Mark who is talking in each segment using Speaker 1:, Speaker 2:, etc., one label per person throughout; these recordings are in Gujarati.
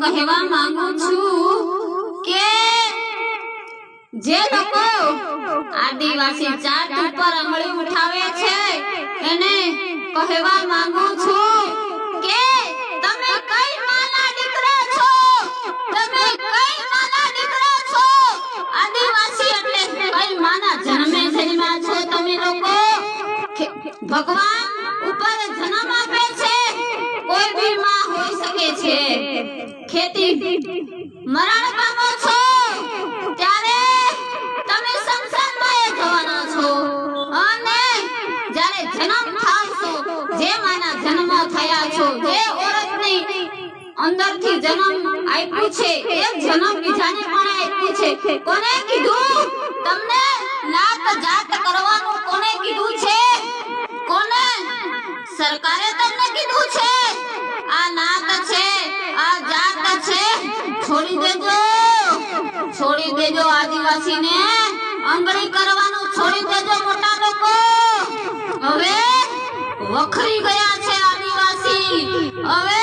Speaker 1: કહેવા માંગુ છું કે જે લોકો આદિવાસી જાત ઉપર આંગળી ઉઠાવે છે એને કહેવા માંગુ છું કે તમે કઈ માના દીકરા છો, તમે કઈ માના દીકરા છો। આદિવાસી એટલે કઈ માના જન્મે જન્મ્યા છો તમે લોકો। ભગવાન ઉપર જન્મ આપે છે, કોઈ ભી માં હોઈ શકે છે। ખેતી મરણ પામો છો ત્યારે તમે સંસારમાં જવાના છો અને જ્યારે જન્મ થાવશો, જે માના જન્મ થયા છો, જે ઓરતની અંદરથી જન્મ આપ્યું છે એ જન્મ બીજાને પણ આપ્યું છે। કોને કીધું તમને નાત જાત કરવાનું? કોને કીધું છે? કોને? સરકારે તમને કીધું છે આ નાત છે, આ જાત છે, છોડી દેજો, છોડી દેજો। આદિવાસીને આંગળી કરવાનું છોડી દેજો મોટા લોકો। હવે વખરી ગયા છે આદિવાસી, હવે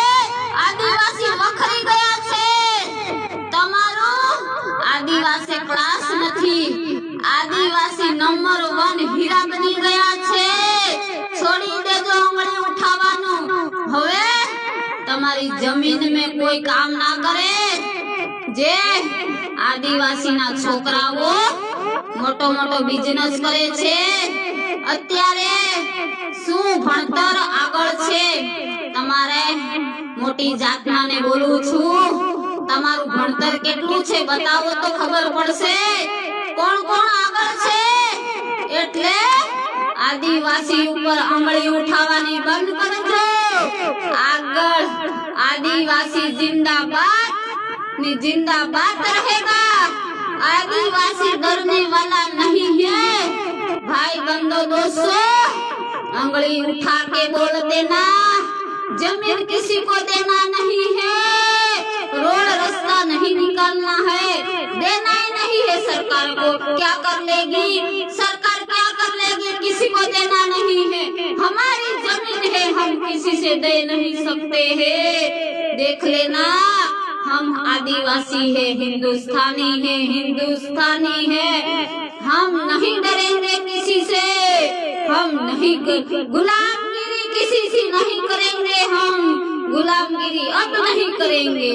Speaker 1: આદિવાસી વખરી ગયા છે। તમારું આદિવાસી ક્લાસ નથી, આદિવાસી નંબર 1 હીરા બની ગયા છે। છોડી દેજો આંગળી ઉઠાવવાનું। હવે તમારી જમીન में કોઈ કામ ના કરે। જે આદિવાસીના છોકરાઓ મોટો મોટો બિઝનેસ કરે છે, અત્યારે શું ભણતર આગળ છે? તમારે મોટી જાતનાને બોલું છું, તમારું ભણતર કેટલું છે બતાવો તો ખબર પડશે કોણ કોણ આગળ છે। એટલે આદિવાસી ઉપર આંગળી ઉઠાવવાની બંધ કરજો। આગળ आदिवासी जिंदाबाद ने जिंदाबाद रहेगा। आदिवासी डरने वाला नहीं है। भाई बंधु दोस्तों, आंगली उठा के बोल देना, जमीन किसी को देना नहीं है, रोड रास्ता नहीं निकालना है, देना ही नहीं है। सरकार को क्या कर लेगी? सरकार क्या कर लेगी? किसी को देना नहीं है। हमारी जमीन है, हम किसी से दे नहीं सकते हैं। देख लेना, हम आदिवासी है, हिंदुस्तानी है, हिंदुस्तानी है। हम नहीं डरेंगे किसी से, हम नहीं गुलामगिरी किसी से नहीं करेंगे, हम गुलामगिरी अब नहीं करेंगे।